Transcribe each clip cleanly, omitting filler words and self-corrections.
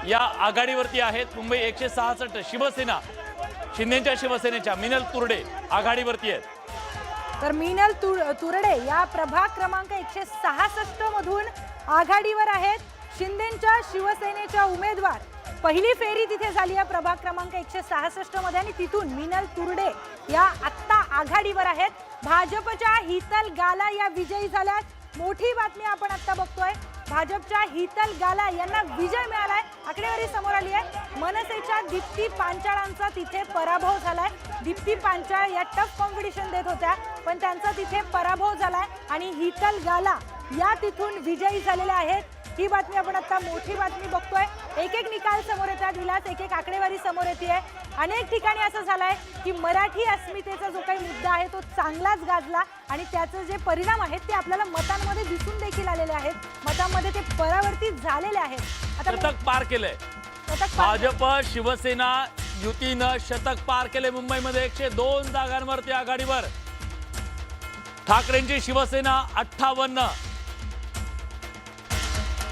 या आघाडीवरती आहेत। मुंबई 166 शिवसेना शिंदेच्या शिवसेनेच्या मिनल तुरडे आघाडीवरती आहेत। तर मिनल तुरडे या प्रभाग क्रमांक 166 मधून आघाडीवर आहेत। शिंदेच्या शिवसेनेच्या उमेदवार पहिली फेरी तिथे झाली आहे प्रभाग क्रमांक 166 मध्ये आणि तिथून मिनल तुरडे या आत्ता आघाडीवर आहेत। भाजपच्या हितल गाला या विजयी झाल्यात। मोठी बातमी आपण आता बघतोय, भाजपच्या हितल गाला यांना विजय मिळालाय। आकडेवारी समोर आली आहे। मनसेच्या दीप्ती पांचाळांचा तिथे पराभव झालाय। दीप्ती पांचाळ या टफ कॉम्पिटिशन देत होत्या पण त्यांचा तिथे पराभव झालाय आणि हितल गाला या तिथून विजयी झालेल्या आहेत। ही बातमी आपण आता मोठी बातमी बघतोय। एक एक निकाल समोर येतात, विलास एक एक आकडेवारी समोर येते। अनेक ठिकाणी असं झालंय की मराठी अस्मितेचा जो काही मुद्दा आहे तो चांगलाच गाजला आणि त्याचे जे परिणाम आहेत ते आपल्याला मतांमध्ये दिसून देखील आलेले आहेत। मतांमध्ये ते परावर्तित झालेले आहेत। आता शतक पार केलंय भाजप शिवसेना युतीनं शतक पार केले। मुंबईमध्ये 102 जागांवरती आघाडीवर ठाकरेंची शिवसेना 58,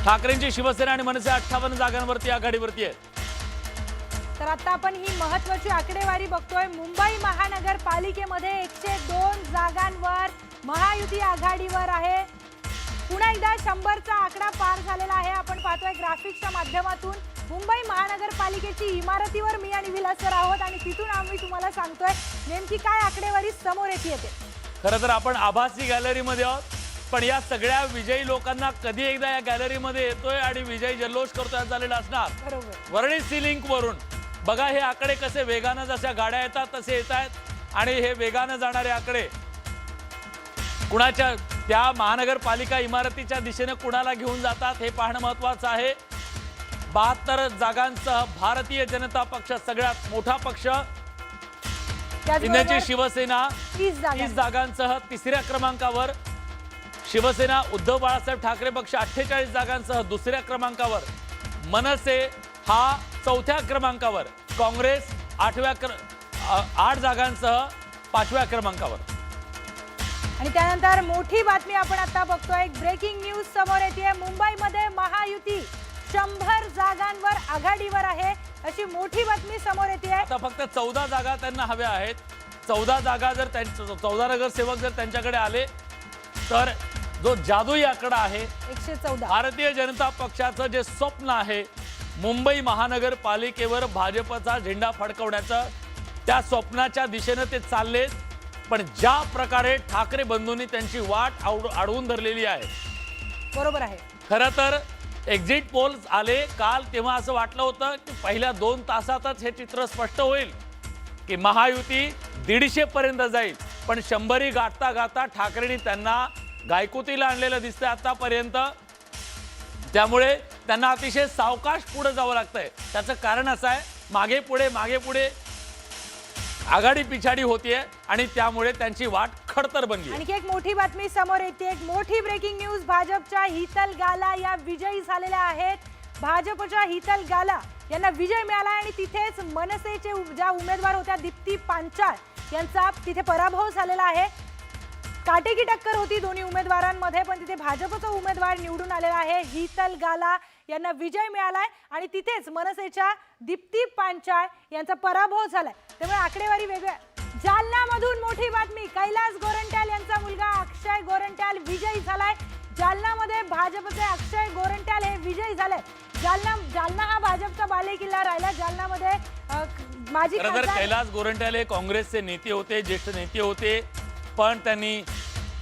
ठाकरेंची शिवसेना आणि मनसे 58 जागांवरती आघाडीवरती आहे। तर आता आपण ही महत्त्वाची आकडेवारी बघतोय। मुंबई महानगरपालिकेमध्ये 102 जागांवर महायुती आघाडीवर आहे। पुन्हा एकदा 100चा आकडा पार झालेला आहे। आपण पाहतोय ग्राफिक्सच्या माध्यमातून मुंबई महानगरपालिकेची इमारतीवर मी आणि विलास सर आहोत आणि तिथून आम्ही तुम्हाला सांगतोय नेमकी काय आकडेवारी समोर येते। खरं तर आपण आभासी गॅलरीमध्ये आहोत पण या सगळ्या विजयी लोकांना कधी एकदा या गॅलरीमध्ये येतोय आणि विजयी जल्लोष करतोय झालेला असणार। बरोबर, वरळी सी लिंक वरून बघा हे आकडे कसे वेगाने जशा गाड्या येतात तसे येत आहेत आणि हे वेगाने जाणारे आकडे कुणाच्या त्या महानगरपालिका इमारतीच्या दिशेने कुणाला घेऊन जातात हे पाहणं महत्त्वाचं आहे। 72 जागांसह भारतीय जनता पक्ष सगळ्यात मोठा पक्ष, शिंदेची शिवसेना 30 जागांसह तिसऱ्या क्रमांकावर, शिवसेना उद्धव बाळासाहेब ठाकरे पक्ष 48 जागांसह दुसऱ्या क्रमांकावर, मनसे हा चौथ्या क्रमांकावर, काँग्रेस 8 जागांसह 5व्या क्रमांकावर। आणि त्यानंतर मोठी बातमी आपण आता बघतोय, एक ब्रेकिंग न्यूज समोर येते। मुंबईमध्ये महायुती 100 जागांवर आघाडीवर आहे अशी मोठी बातमी समोर येते। आता फक्त 14 जागा त्यांना हव्या आहेत। 14 जागा जर 14 नगरसेवक जर त्यांच्याकडे आले तर जो जादुई आकडा आहे 114, भारतीय जनता पक्षाचं जे स्वप्न आहे मुंबई महानगरपालिकेवर भाजपचा झेंडा फडकवण्याचं, त्या स्वप्नाच्या दिशेने ते चालले। पण ज्या प्रकारे ठाकरे बंधूंनी त्यांची वाट अडवून धरलेली आहे, बरोबर आहे। खरं तर एक्झिट पोल्स आले काल तेव्हा असं वाटलं होतं की पहिल्या 2 तासातच हे चित्र स्पष्ट होईल की महायुती 150 पर्यंत जाईल, पण 100 गाठता गाठता ठाकरेंनी त्यांना गायकुतीला आणलेलं दिसतंय आतापर्यंत। त्यामुळे त्यांना अतिशय सावकाश पुढे जावं लागतंय। त्याचं कारण असं आहे मागे पुढे आघाडी पिछाडी होतीये आणि त्यामुळे त्यांची वाट खडतर बनली। आणखी एक मोठी बातमी समोर येते, एक मोठी ब्रेकिंग न्यूज। भाजपच्या हितल गाला या विजयी झालेल्या आहेत। भाजपच्या हितल गाला यांना विजय मिळाला आणि तिथेच मनसेचे ज्या उमेदवार होत्या दीप्ती पांचाळ यांचा तिथे पराभव झालेला आहे। काटेकी टक्कर होती दोन्ही उमेदवारांमध्ये पण तिथे भाजपचा उमेदवार निवडून आलेला आहे। हितल गाला यांना विजय मिळालाय आणि तिथेच मनसेच्या दीप्ती पांचाळ यांचा पराभव झालाय। त्यामुळे आकडेवारी वेगळ्या। जालनामधून मोठी बातमी, कैलास गोरंट्याल यांचा मुलगा अक्षय गोरंट्याल विजयी झालाय। जालनामध्ये भाजपचे अक्षय गोरंट्याल हे विजयी झाले। जालना हा भाजपचा बालेकिल्ला राहिला। जालनामध्ये माजी कैलास गोरंट्याल हे काँग्रेसचे नेते होते, ज्येष्ठ नेते होते, पण त्यांनी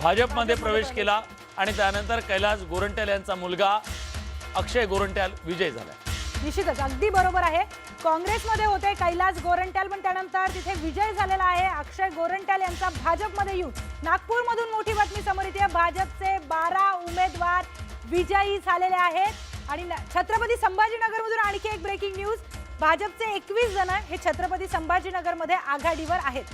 भाजपमध्ये प्रवेश केला आणि त्यानंतर कैलास गोरंट्याल यांचा मुलगा अक्षय गोरंट्याल विजय झाला। निश्चितच अगदी बरोबर आहे। काँग्रेसमध्ये होते कैलास गोरंट्याल पण त्यानंतर तिथे विजय झालेला आहे अक्षय गोरंट्याल यांचा भाजपमध्ये येऊन। नागपूरमधून मोठी बातमी समोर येते, भाजपचे 12 उमेदवार विजयी झालेले आहेत। आणि छत्रपती संभाजीनगरमधून आणखी एक ब्रेकिंग न्यूज, भाजपचे 21 जण हे छत्रपती संभाजीनगरमध्ये आघाडीवर आहेत।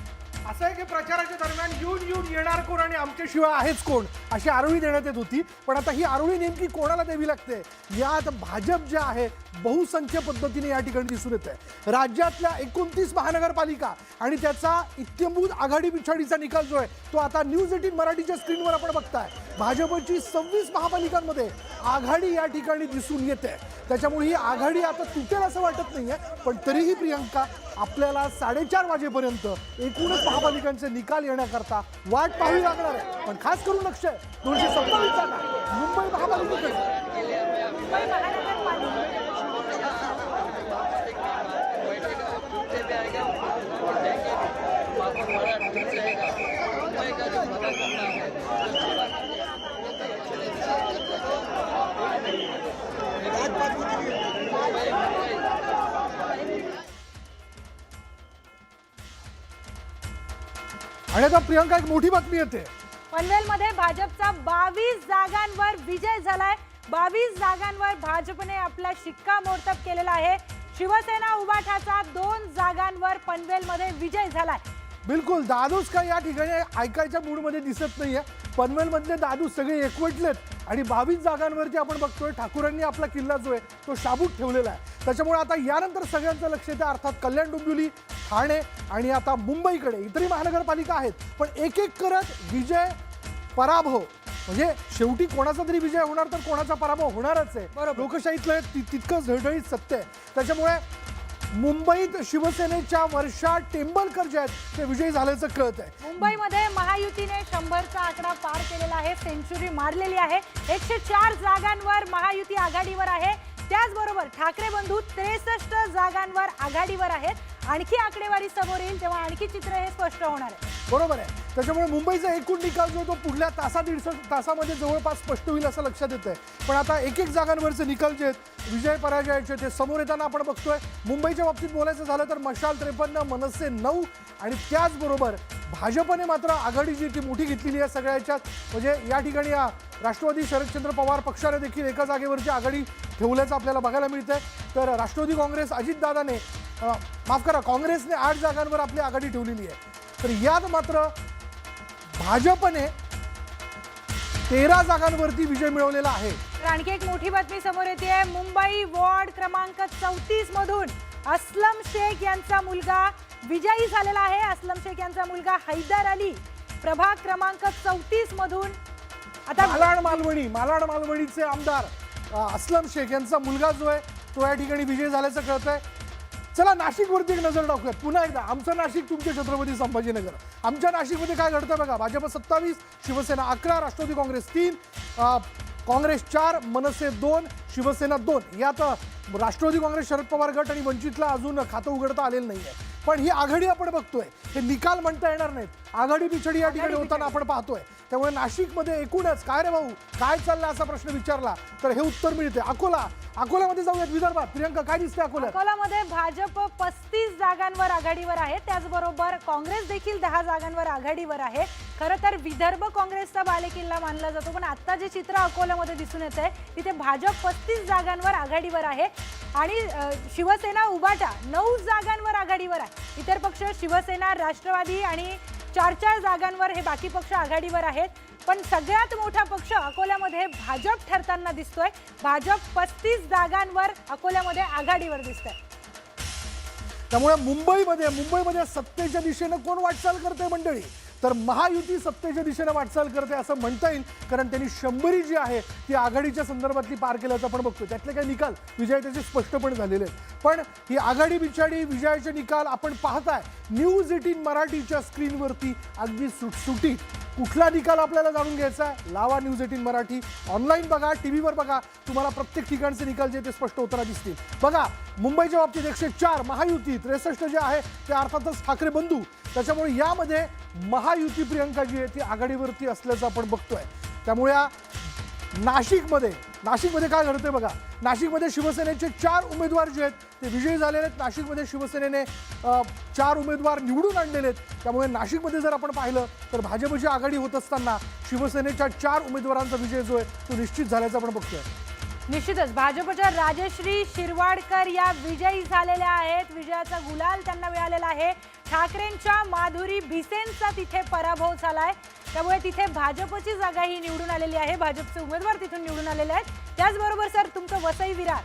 असं आहे की प्रचाराच्या दरम्यान येऊन येणार कोण आणि आमच्याशिवाय आहेच कोण अशी आरोळी देण्यात येत होती. पण आता ही आरोळी नेमकी कोणाला द्यावी लागते? यात भाजप जे आहे बहुसंख्य पद्धतीने या ठिकाणी दिसून येत आहे. राज्यातल्या 29 महानगरपालिका आणि त्याचा इत्यंभूत आघाडी पिछाडीचा निकाल जो आहे तो आता न्यूज 18 मराठीच्या स्क्रीनवर आपण बघताय. भाजपची 26 महापालिकांमध्ये आघाडी या ठिकाणी दिसून येते. त्याच्यामुळे ही आघाडी आता तुटेल असं वाटत नाहीये. पण तरीही प्रियंका आपल्याला 4:30 वाजेपर्यंत एकूणच महापालिकांचे निकाल येण्याकरता वाट पाहावी लागणार आहे. पण खास करून लक्ष आहे 227 जागा मुंबई महापालिकेकडे. मुंबई महानगरपालिका आणि आता प्रियंका एक मोठी बातमी येते. पनवेलमध्ये भाजपचा 22 जागांवर विजय झालाय. 22 जागांवर भाजपने आपला शिक्कामोर्तब केलेला आहे. शिवसेना उबाठाचा 2 जागांवर पनवेलमध्ये विजय झालाय. बिलकुल दादूस का या ठिकाणी ऐकायच्या मूडमध्ये दिसत नाहीये. पनवेलमधले दादू सगळे एकवटलेत आणि 22 जागांवरती आपण बघतोय ठाकूरांनी आपला किल्ला जो आहे तो शाबूत ठेवलेला आहे. त्याच्यामुळे आता यानंतर सगळ्यांचं लक्ष येतं अर्थात कल्याण डोंबिवली, ठाणे आणि आता मुंबईकडे इतरही महानगरपालिका आहेत. पण एक एक करत विजय पराभव म्हणजे शेवटी कोणाचा तरी विजय होणार तर कोणाचा पराभव होणारच आहे. लोकशाहीतलं तितकंच ढळढळीत सत्य आहे. त्याच्यामुळे मुंबईत शिवसेनेच्या वर्षा टेंबलकर जे आहेत ते विजयी झाल्याचं कळत आहे. मुंबईमध्ये महायुतीने 100चा आकडा पार केलेला आहे. सेंचुरी मारलेली आहे. 104 जागांवर महायुती आघाडीवर आहे. त्याचबरोबर ठाकरे बंधू 63 जागांवर आघाडीवर आहेत. आणखी आकडेवारी समोर येईल तेव्हा आणखी चित्र हे स्पष्ट होणार आहे. बरोबर आहे. त्याच्यामुळे मुंबईचा एकूण निकाल जो तो पुढल्या दीड तासामध्ये जवळपास स्पष्ट होईल असं लक्षात येत आहे. पण आता एक जागांवरचे निकाल जे आहेत विजय पराजयाचे ते समोर येताना आपण बघतोय. मुंबईच्या बाबतीत बोलायचं झालं तर मशाल 53, मनसे 9 आणि त्याचबरोबर भाजपने मात्र आघाडी जी ती मोठी घेतलेली आहे सगळ्याच्यात. म्हणजे या ठिकाणी राष्ट्रवादी शरदचंद्र पवार पक्षाने देखील एका जागेवरची आघाडी ठेवल्याचं आपल्याला बघायला मिळतंय. तर राष्ट्रवादी काँग्रेस अजितदादाने माफ करा काँग्रेसने 8 जागांवर आपली आघाडी ठेवलेली आहे. तर यात मात्र भाजपने 13 जागांवरती विजय मिळवलेला आहे. तर आणखी एक मोठी बातमी समोर येते. मुंबई वॉर्ड क्रमांक 34 मधून असलम शेख यांचा मुलगा विजयी झालेला आहे. असलम शेख यांचा मुलगा हैदर अली प्रभाग क्रमांक 34 मधून आता मालाड मालवणीचे आमदार असलम शेख यांचा मुलगा जो आहे तो या ठिकाणी विजय झाल्याचं कळत आहे. चला नाशिकवरती एक नजर टाकूयात पुन्हा एकदा. आमचं नाशिक तुमचे छत्रपती संभाजीनगर. आमच्या नाशिकमध्ये काय घडतं बघा. भाजप 27, शिवसेना 11, राष्ट्रवादी काँग्रेस 3, काँग्रेस 4, मनसे 2, शिवसेना 2. यात राष्ट्रवादी काँग्रेस, शरद पवार गट आणि वंचितला अजून खातं उघडता आलेलं नाहीये. पण ही आघाडी आपण बघतोय हे निकाल म्हणता येणार नाहीत. आघाडी पिछडी या ठिकाणी होताना आपण पाहतोय. त्यामुळे नाशिकमध्ये एकूणच काय रे भाऊ काय चाललंय असा प्रश्न विचारला तर हे उत्तर मिळते. अकोल्यामध्ये जाऊयात. विदर्भात प्रियंका काय दिसते अकोल्यात? अकोल्यामध्ये भाजप 35 जागांवर आघाडीवर आहे. त्याचबरोबर काँग्रेस देखील 10 जागांवर आघाडीवर आहे. खरं तर विदर्भ काँग्रेसचा बालेकिल्ला मानला जातो. पण आता जे चित्र अकोल्यामध्ये दिसून येत आहे तिथे भाजप 35 जागांवर आघाडीवर आहे आणि शिवसेना उबाटा 9 जागांवर आघाडीवर आहे. इतर पक्ष शिवसेना, राष्ट्रवादी आणि 4 जागांवर हे बाकी पक्ष आघाडीवर आहेत. पण सगळ्यात मोठा पक्ष अकोल्यामध्ये भाजप ठरताना दिसतोय. भाजप 35 जागांवर अकोल्यामध्ये आघाडीवर दिसतंय. त्यामुळे मुंबईमध्ये सत्तेच्या दिशेनं कोण वाटचाल करते मंडळी तर महायुती सत्तेच्या दिशेने वाटचाल करते असं म्हणता येईल. कारण त्यांनी 100 जी आहे ती आघाडीच्या संदर्भातली पार केल्याचं आपण बघतो. त्यातले काही निकाल विजय त्याचे स्पष्टपणे झालेले आहेत. पण ही आघाडी बिछाडी विजयाचे निकाल आपण पाहताय न्यूज 18 मराठीच्या स्क्रीनवरती अगदी सुटसुटीत. कुठला निकाल आपल्याला जाणून घ्यायचा आहे लावा न्यूज 18 मराठी. ऑनलाईन बघा, टीव्हीवर बघा, तुम्हाला प्रत्येक ठिकाणचे निकाल जे ते स्पष्ट होताना दिसतील. बघा मुंबईच्या बाबतीत 104 महायुती, 63 जे आहे ते अर्थातच ठाकरे बंधू. त्याच्यामुळे यामध्ये महायुती प्रियंका जी आहे ती आघाडीवरती असल्याचं आपण बघतोय. त्यामुळे नाशिकमध्ये काय घडतंय बघा. नाशिकमध्ये शिवसेनेचे 4 उमेदवार जे आहेत ते विजयी झालेले आहेत. नाशिकमध्ये शिवसेनेने 4 उमेदवार निवडून आणलेले आहेत. त्यामुळे नाशिकमध्ये जर आपण पाहिलं तर भाजपची आघाडी होत असताना शिवसेनेच्या 4 उमेदवारांचा विजय जो आहे तो निश्चित झाल्याचं आपण बघतोय. निश्चितच भाजपच्या राजश्री शिरवाडकर या विजयी झालेल्या आहेत. विजयाचा गुलाल त्यांना मिळालेला आहे. ठाकरेंच्या माधुरी भिसेंचा तिथे पराभव झालाय, त्यामुळे तिथे भाजपची जागा ही निवडून आलेली आहे. भाजपचे उमेदवार तिथून निवडून आलेले आहेत. त्याचबरोबर सर तुमचं वसई विरार,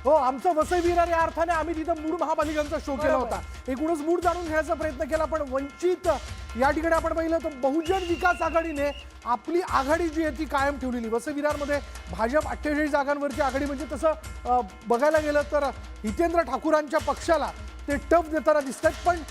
हो, आमचं वसई विरार या अर्थाने आम्ही तिथं मूळ महापालिकांचा शो केला होता. एकूणच मूळ जाणून घेण्याचा प्रयत्न केला, पण वंचित या ठिकाणी आपण पाहिलं तर बहुजन विकास आघाडीने आपली आघाडी जी आहे ती कायम ठेवलेली. वसई विरारमध्ये भाजप 48 जागांवरची आघाडी, म्हणजे तसं बघायला गेलं तर हितेंद्र ठाकूरांच्या पक्षाला ते टफ देताना दिसतात. पण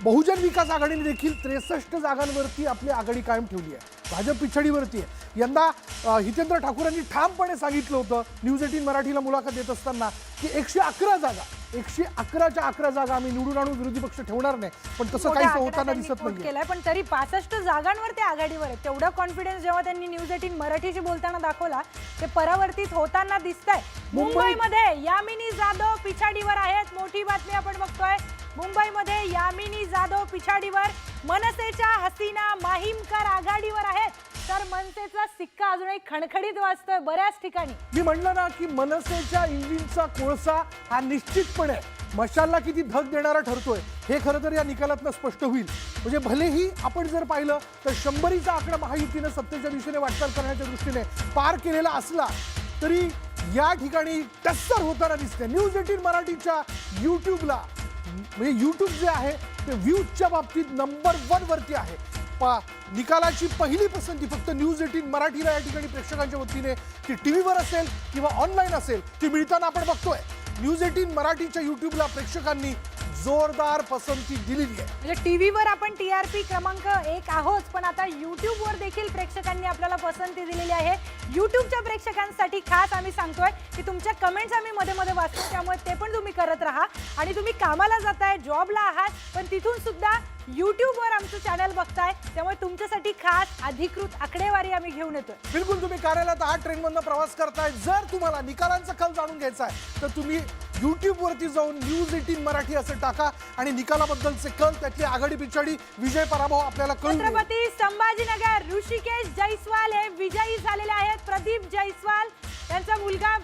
बहुजन विकास आघाडीने देखील 63 जागांवरती आपली आघाडी कायम ठेवली आहे. भाजप पिछाडीवरती आहे. यंदा हितेंद्र ठाकूरांनी ठामपणे सांगितलं होतं न्यूज 18 मराठीला मुलाखत देत असताना की 111 जागा, 111च्या 11 जागा आम्ही निवडून आणून विरोधी पक्ष ठेवणार नाही. पण तसं काहीच होताना दिसत नाही केलाय. पण तरी 65 जागांवर ते आघाडीवर आहेत. तेवढा कॉन्फिडन्स जेव्हा त्यांनी न्यूज 18 मराठीशी बोलताना दाखवला ते परावर्तित होताना दिसतंय. मुंबईमध्ये यामिनी जाधव पिछाडीवर आहेत. मोठी बातमी आपण बघतोय. मुंबईमध्ये यामिनी जाधव पिछाडीवर, मनसेच्या हसीना माहीमकर आघाडीवर आहेत. तर मनसेचा सिक्का अजूनही खणखडीत वाजतोय बऱ्याच ठिकाणी. मी म्हणलं ना की मनसेच्या इंजिनचा कोळसा हा निश्चितपणे मशालला किती धग देणारा ठरतोय हे खरं तर या निकालातनं स्पष्ट होईल. म्हणजे भलेही आपण जर पाहिलं तर 100चा आकडा महायुतीनं सत्तेच्या दिशेने वाटचाल करण्याच्या दृष्टीने पार केलेला असला तरी या ठिकाणी टस्सर होताना दिसते. न्यूज 18 मराठीच्या युट्यूबला, म्हणजे युट्यूब जे आहे ते व्ह्यूजच्या बाबतीत नंबर 1 वरती आहे. निकालाची पहिली पसंती फक्त न्यूज 18 मराठीला या ठिकाणी प्रेक्षकांच्या वतीने ती टीव्हीवर असेल किंवा ऑनलाईन असेल ती मिळताना आपण बघतोय. न्यूज 18 मराठीच्या युट्यूबला प्रेक्षकांनी जोरदार पसंती दिलेली आहे. म्हणजे टीव्हीवर आपण TRP क्रमांक 1 आहोत, पण आता युट्यूबवर देखील प्रेक्षकांनी आपल्याला पसंती दिलेली आहे. युट्यूबच्या प्रेक्षकांसाठी खास आम्ही सांगतोय की तुमच्या कमेंट्स आम्ही मध्ये मध्ये वाचतो, त्यामुळे ते पण तुम्ही करत राहा. आणि तुम्ही कामाला जाताय, जॉबला आहात, पण तिथून सुद्धा युट्यूबवर आमचं चॅनल बघताय, त्यामुळे तुमच्यासाठी खास अधिकृत आकडेवारी आम्ही घेऊन येतोय. बिलकुल, तुम्ही कार्यालयात आहात, ट्रेनमधनं प्रवास करताय, जर तुम्हाला निकालांचा कल जाणून घ्यायचा आहे तर तुम्ही युट्यूबवरती जाऊन न्यूज 18 मराठी असं टाका आणि निकालाबद्दलचे कल, त्यातली आघाडी पिछाडी, विजय पराभव आपल्याला कळून येईल. छत्रपती संभाजीनगर ऋषिकेश जयस्वाल हे विजयी झालेले आहेत. प्रदीप जयस्वाल त्यांचा मुलगा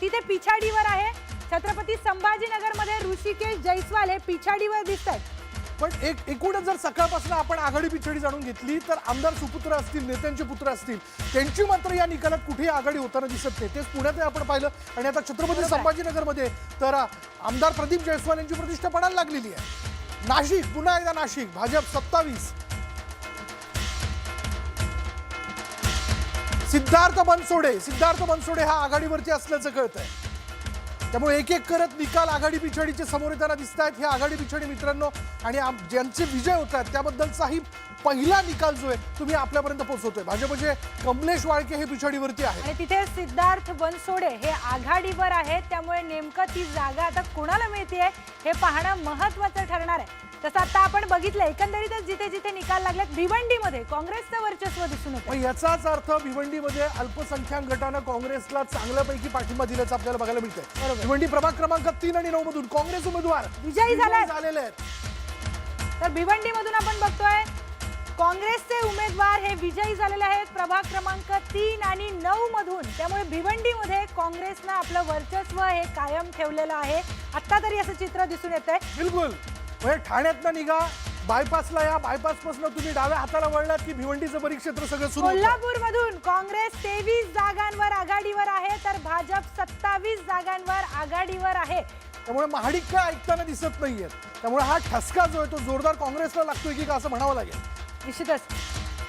तिथे पिछाडीवर आहे. छत्रपती संभाजीनगरमध्ये ऋषिकेश जयस्वाल हे पिछाडीवर दिसत आहेत. पण एकूणच जर सकाळपासून आपण आघाडी पिछाडी जाणून घेतली तर आमदार सुपुत्र असतील, नेत्यांचे पुत्र असतील, त्यांची मात्र या निकालात कुठेही आघाडी होताना दिसत नाही. तेच पुण्यात आपण पाहिलं. आणि आता छत्रपती संभाजीनगरमध्ये तर आमदार प्रदीप जयस्वाल यांची प्रतिष्ठा पडायला लागलेली आहे. नाशिक, पुन्हा एकदा नाशिक, भाजप 27, सिद्धार्थ बनसोडे हा आघाडीवरती असल्याचं कळतंय. त्यामुळे एक एक करत निकाल आघाडी पिछाडीचे समोर येताना दिसत आहेत. हे आघाडी पिछाडी मित्रांनो आणि ज्यांचे विजय होत आहेत त्याबद्दलचाही पहिला निकाल जो आहे तुम्ही आपल्यापर्यंत पोहोचवतोय. भाजपचे कमलेश वाळके हे पिछाडीवरती आहे आणि तिथे सिद्धार्थ बनसोडे हे आघाडीवर आहेत. त्यामुळे नेमकं ती जागा आता कोणाला मिळतेय हे पाहणं महत्त्वाचं ठरणार आहे. तसं आता आपण बघितलं एकंदरीतच जिथे जिथे निकाल लागलेत भिवंडीमध्ये काँग्रेसचं वर्चस्व दिसून येतं. याचाच अर्थ भिवंडीमध्ये अल्पसंख्याक गटानं काँग्रेसला चांगल्यापैकी पाठिंबा दिल्याचं आपल्याला बघायला मिळतंय. भिवंडी प्रभाग क्रमांक 3 आणि 9 मधून काँग्रेस उमेदवार विजयी झालेले आहेत. तर भिवंडीमधून आपण बघतोय काँग्रेसचे उमेदवार हे विजयी झालेले आहेत प्रभाग क्रमांक 3 आणि 9 मधून. त्यामुळे भिवंडीमध्ये काँग्रेसनं आपलं वर्चस्व हे कायम ठेवलेलं आहे. आता तरी असं चित्र दिसून येतंय. बिलकुल, म्हणजे ठाण्यातनं निघा, बायपासला या, बायपासपासून तुम्ही डाव्या हाताला वळलात की भिवंडीचं परिक्षेत्र सगळं सुरू होतं. कोल्हापूरमधून काँग्रेस 23 जागांवर आघाडीवर आहे तर भाजप 27 जागांवर आघाडीवर आहे. त्यामुळे महाडिक काय ऐकताना दिसत नाहीये. त्यामुळे हा ठसका जो आहे तो जोरदार काँग्रेसला लागतोय की का असं म्हणावं लागेल. निश्चितच.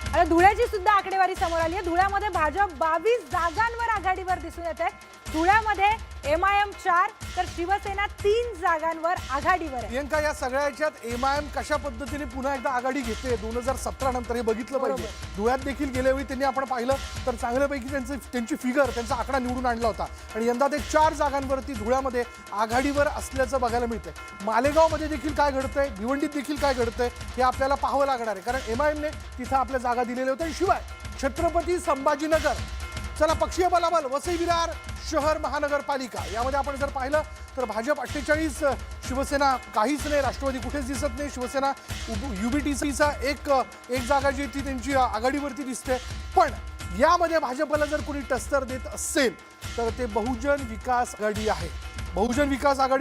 आता धुळ्याची सुद्धा आकडेवारी समोर आली आहे. धुळ्यामध्ये भाजप 22 जागांवर आघाडीवर दिसून येत आहे. धुळ्यामध्ये MIM 4 तर शिवसेना 3 जागांवर आघाडीवर आहे. प्रियंका, या सगळ्याच्यात MIM कशा पद्धतीने पुन्हा एकदा आघाडी घेते 2017 नंतर हे बघितलं पाहिजे. धुळ्यात देखील गेल्या वेळी त्यांनी आपण पाहिलं तर चांगल्यापैकी त्यांची फिगर, त्यांचा आकडा निवडून आणला होता आणि यंदा ते 4 जागांवरती धुळ्यामध्ये आघाडीवर असल्याचं बघायला मिळतंय. मालेगावमध्ये देखील काय घडतंय, भिवंडीत देखील काय घडतंय हे आपल्याला पाहावं लागणार आहे, कारण MIMने तिथं आपल्या जागा दिलेल्या होत्या. शिवाय छत्रपती संभाजीनगर, चला पक्षीय बलाबल, वसई विरार शहर महानगरपालिका यामध्ये आपण जर पाहिलं तर भाजप 48, शिवसेना काहीच नाही, राष्ट्रवादी कुठेच दिसत नाही. शिवसेना UBTCचा एक जागा जी ती त्यांची आघाडीवरती दिसते. पण यामध्ये भाजपला जर कोणी टस्कर देत असेल तर ते बहुजन विकास आघाडी आहे. बहुजन विकास आघाडी